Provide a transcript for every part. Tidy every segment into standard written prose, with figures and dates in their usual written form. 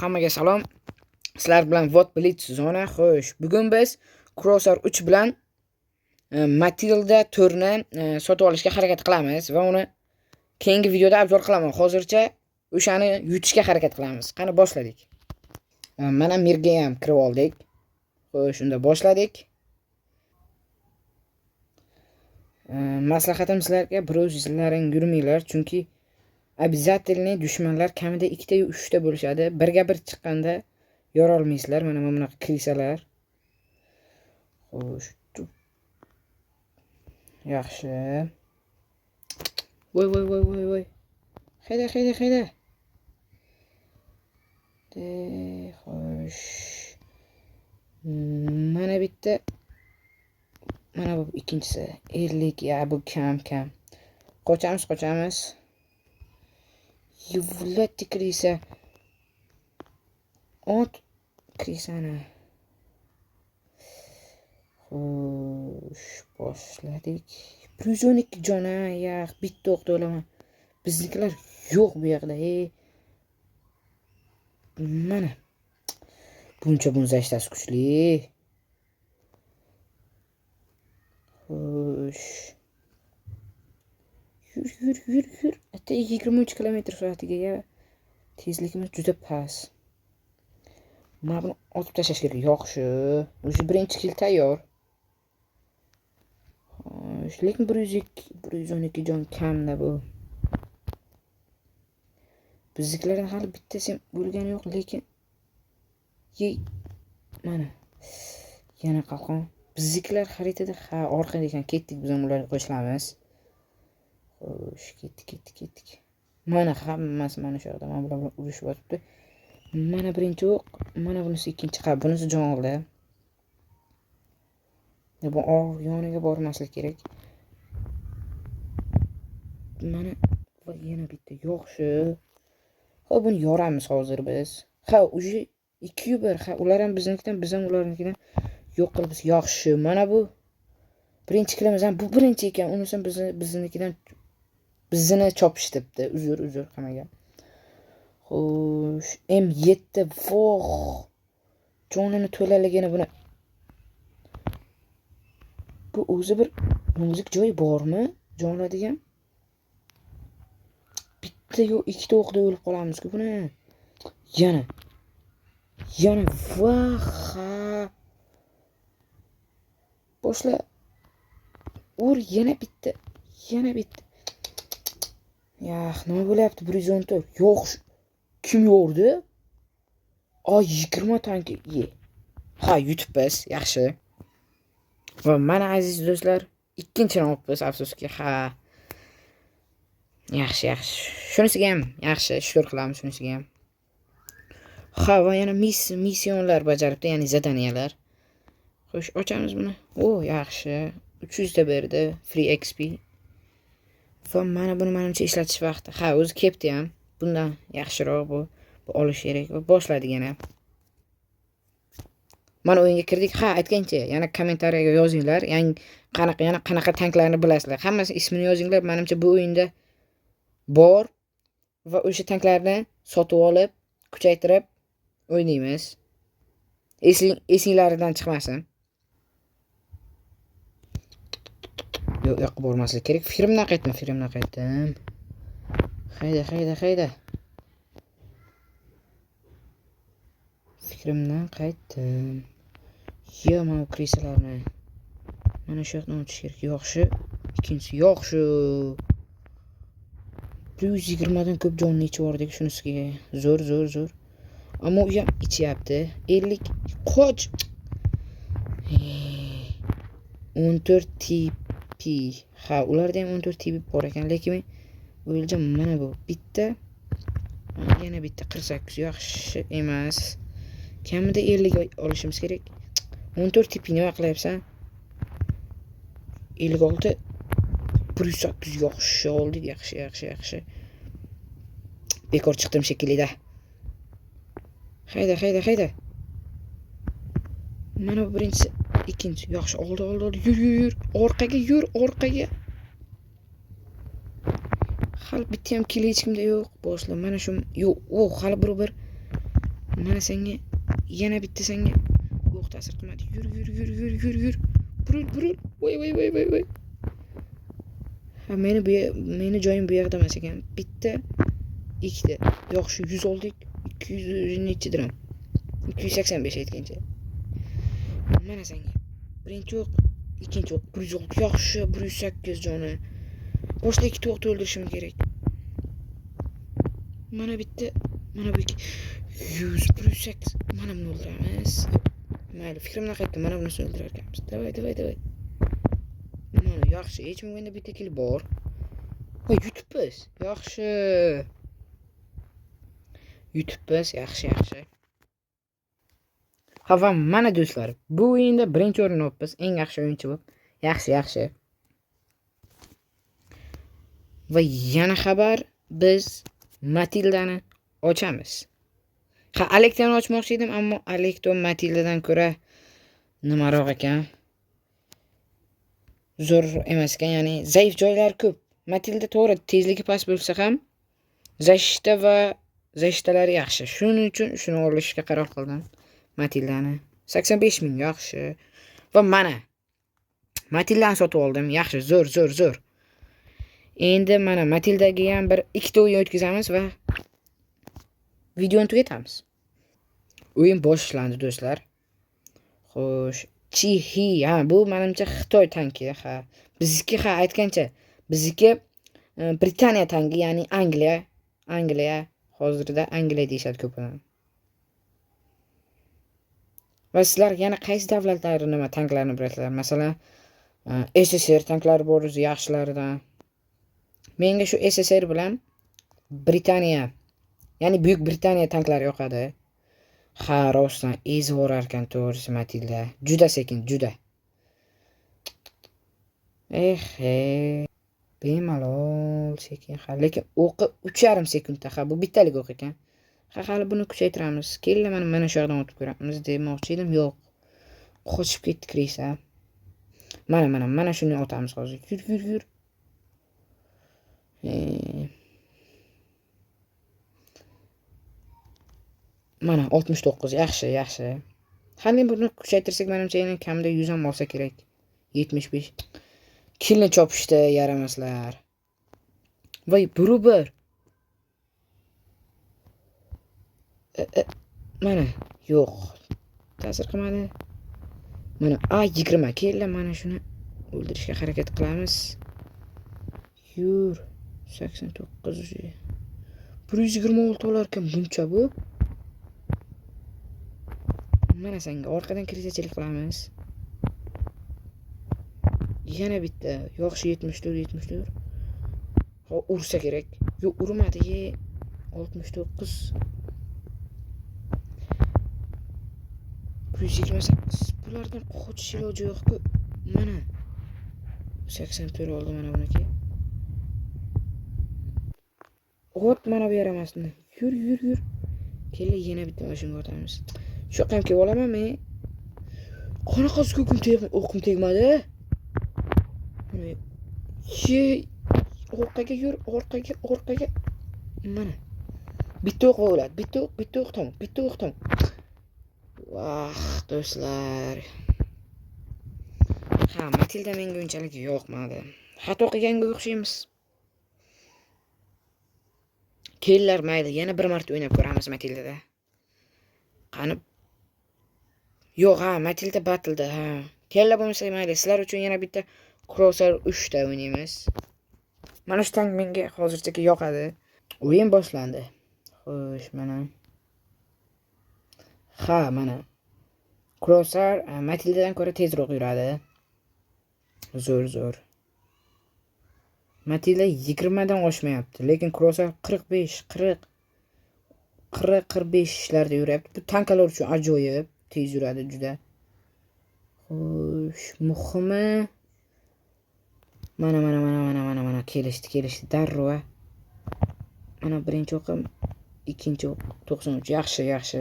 Hammaga salom. Sizlar bilan Vot Blitz zona. Xo'sh, bugun biz Crosser 3 bilan Matilda 4 ni sotib olishga harakat qilamiz va uni keyingi videoda obzor qilaman. Hozircha o'shani yutishga harakat qilamiz. Qani boshladik. Mana Mirga ham kirib oldik. Xo'sh, unda boshladik. Maslahatim sizlarga, biroz izlaring yurmanglar, chunki обязательный dushmanlar kamida 2 ta 3 ta bo'lishadi. Birga bir chiqqanda yora olmaysizlar. Mana bunaqa krisalar. Xo'sh. Yaxshi. Voy. Hayda. Xo'sh. Mana bitta. Mana bu ikkinchisi. 50 ya bu kam. Qochamiz. Yuvlati krisa. Ot krisani. Xo'sh, boshladik. 112 jona, yo'q, bitta o'qda olaman. Biznikilar yo'q bu yoqda. Mana. Buncha zashtasi kuchli. Xo'sh. Yur. Hatta 23 km/soatiga ya. Tezligimiz juda past. Mana buni otib tashlash kerak. Yaxshi. O'sha birinchi kill tayyor. Xo'sh, lekin 112 jon kamda bu. Bizniklardan hali bittasi ham bo'lgani yo'q, lekin mana. Yana qalqon. Bizniklar xaritada orqada ekan. Ketdik, biz ham ularga qo'shilamiz. Xo'sh, ketdik. Mana hammasi mana shu yerda. Mana bular urushib yotibdi. Mana birinchi o'q, mana bunisi ikkinchi qab. Bunisi jon oldi. Bu yoniga bormaslik kerak. Mana va yana bitta. Yaxshi. Xo'p, buni yoramiz hozir biz. O'sha 2-1. Ular ham biznikidan, biz ham ularnikidan yo'q qilibmiz. Yaxshi. Mana bu birinchi kilimiz ham bu birinchi ekan. Unisi biznikidan bizni chopishibdi. Uzr hammaga. Xo'sh, M7 voh. Jonini to'laligini buni. Bu o'zi bir nozik joyi bormi? Jonladigan. Bitta yo 2 ta o'qda o'lib qolamiz-ku buni. Yana voh. Boshla. Ur yana bitta. Yo'q, nima bo'lyapti? 114. Yo'q. Kim yordi? 20 tank ye. Yutibmiz. Yaxshi. Va mana aziz do'stlar, ikkinchini olibmiz, afsuski. Yaxshi. Shunisiga ham yaxshi, shukr qilamiz shunisiga ham. Va yana missionlar bajaribdi, ya'ni zadaniyalar. Xo'sh, ochamiz buni. Yaxshi. 300 ta berdi, free XP. Va mana buni menimcha ishlatish vaqti. O'zi kepti ham. Bundan yaxshiroq bu olish kerak. Boshladik yana. Mana o'yinga kirdik. Aytgancha, yana kommentariyaga yozinglar. Yana qanaqa tanklarni bilasizlar. Hammasi ismini yozinglar. Menimcha bu o'yinda bor va o'sha tanklarni sotib olib, kuchaytirib o'ynaymiz. Esinglaridan chiqmasin. Yo'q bormaslik kerak. Filmdan qaytdim. Hayda. Fikrimdan qaytdim. Mana krisalarni. Mana shu yoqdan o'tish kerak. Yaxshi. Ikkinchisi yaxshi. 120 dan ko'p jonni ichib yubordik shunisiga. Zo'r. Ammo u ham ichyapti. 50 qoch. 14 TP. Ularda ham 14 TP bor ekan, lekin men o'ylayman mana bu bitta. Yana bitta 48 yaxshi emas. Kamida 50 olishimiz kerak. 14 TP nima qilyapsan? 56 108 yaxshi oldik. Yaxshi. Bekor chiqdim shekilli-da. Hayda. Mana bu birinchisi, ikkinchisi. Yaxshi, oldi. Yur. Orqaga. Hali bitta ham kill hech kimda yo'q. Boshla. Mana shu yo'q. Hali bir Mana senga yana bitta senga o'q ta'sir qilmadi. Yur. Burul. Voy. Ha, meni joyim bu yoqda emas ekan. Bitta, ikkita. Yo'q, shu 100 oldik. 200 necha dirham? 285 aytgancha. Mana senga. Birinchi o'q, ikkinchi o'q 100 oldik. Yaxshi, 108 joni. Boshqa ikkita o'qni o'ldirishim kerak. Mana bitta, mana bu 100 108. Mana buni o'ldiramiz. Mayli, fikrimdan qaytdim. Mana buni o'ldirar ekanmiz. Davay. Mana yaxshi, hech bo'lmaganda bitta kill bor. Voy, yutibmiz. Yaxshi. Yaxshi. Ha, va mana do'stlar, bu o'yinda birinchi o'rinni olibmiz, eng yaxshi o'yinchi bo'lib. Yaxshi. Va yana xabar, biz Matildani ochamiz. Ha, Alektani ochmoqchi edim, ammo Alekto Matildadan ko'ra nimaroq ekan? Zo'r emas ekan, ya'ni zaif joylari ko'p. Matilda to'g'ri tezligi past bo'lsa ham zashtalari yaxshi. Shuning uchun shuni olishga qaror qildim. Matildani 85 ming yaxshi. Va mana Matildani sotib oldim. Yaxshi, zo'r. Endi mana Matildaga ham bir ikkita o'yin o'tkazamiz va videoni tugatamiz. O'yin boshlandi do'stlar. Xo'sh, Chihi, bu menimcha Xitoy tanki, Bizniki aytgancha, bizniki Britaniya tanki, ya'ni Angliya, hozirda Angliya deyishadi ko'plar. Va sizlar yana qaysi davlatlarning nima tanklarini bilasizlar? Masalan, SSR tanklari bor, o'zi yaxshilaridan. Menga shu SSR bilan Britaniya, ya'ni Buyuk Britaniya tanklari yoqadi. Ha, rostdan ezib orar ekan to'g'risi Matilda. Juda sekin, juda. Bemalol sekin. Lekin o'qi 3,5 sekundda. Bu bittalik o'q ekan. Hali buni kuchaytiramiz. Kelinglar, mana shu yoqdan o'tib ko'ramiz demoqchi edim. Yo'q. Qochib ketdi Krisa. Mana shuni otamiz hozir. Yur. Mana 69, yaxshi. Hali buni kuchaytirsak, menimcha yana kamida 100 ham olsa kerak. 75. Kilni chopishda yaramaslar. Voy, bir. Mana, yo'q. Ta'sir qilmadi. Mana A20 keldi, mana shuni o'ldirishga harakat qilamiz. Yur. 89. 126 olar ekan buncha bu. Mana senga orqadan kirisachilik qilamiz. Yana bitta. Yaxshi 74. Ha, ursa kerak. Yo'q, urmadi. 69. 128. Bulardan qochish iloji yo'q-ku. Mana 84 oldi mana buniki. Mana bu yaramasdi. Yur. Kelli yana bitta mashina otamiz. Shu ham kelib olaman men. Qanaqasi o'qim tegmadi. Orqaga yur, orqaga. Mana. Bitta o'q o'ladi. Bitta o'q tom. Vah, do'stlar. Ha, Matilda menga unchalik yo'qmadi. Xato qilganga o'xshaymiz. Kellar, mayli, yana bir marta o'ynab ko'ramiz Matildada. Qani. Yo'q, Matilda battle'da, Kella bo'lmasa mayli, sizlar uchun yana bitta Crosser 3 ta o'ynaymiz. Mana shu tank menga hozircha yoqadi. O'yin boshlandi. Xo'sh, mana. Mana. Crosser Matildadan ko'ra tezroq yuradi. Zo'r. Matilda 20 dan oshmayapti, lekin Crosser 45 larda yuryapti. Bu tankalar uchun ajoyib tez yuradi juda. Xo'sh, muhimi mana kelishdi darrova. Mana birinchi o'qim, ikkinchi o'q 93. Yaxshi.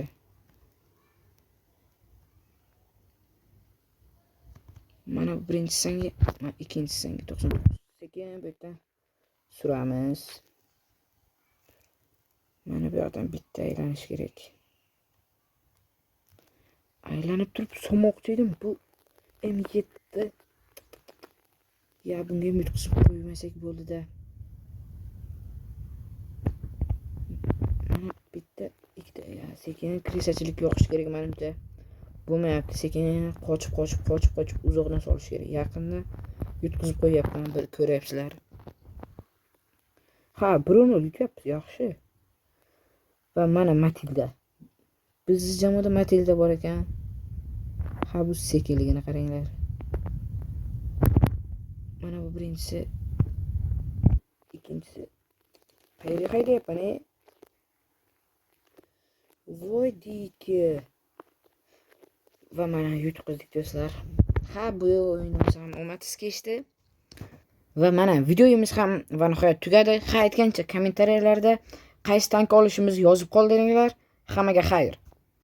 Mana birinchi senga, ikkinchi senga 99. Sekin bu yerdan suramiz. Mana bu yoqdan bitta aylanish kerak. aylanib turib so'moqchi edim. Bu M7. Ya bunga ham yutqizib qo'ymasak bo'ldi-da. Mana bitta, ikkita, ya sekin krisachilik yoqish kerak menimcha. Bo'lmayapti. Sekin qochib uzoqdan solish kerak. Yaqinda yutqizib qo'yapman, bir ko'ryapsizlar. Ha, Bruno yutyapti, yaxshi. Va mana Matilda. Bizning jamoada Matilda bor ekan. Ha, bu sekinligini qaranglar. Mana bu birinchisi. Ikkinchisi. Haydayapman, Voy diki. Va mana yutqizdik do'stlar. Ha, bu o'yinimiz ham omadsiz kechdi. Va mana videomiz ham va nihoyat tugadi. Ha, aytgancha kommentariyalarda qaysi tank olishimizni yozib qoldiringlar. Hammaga xayr.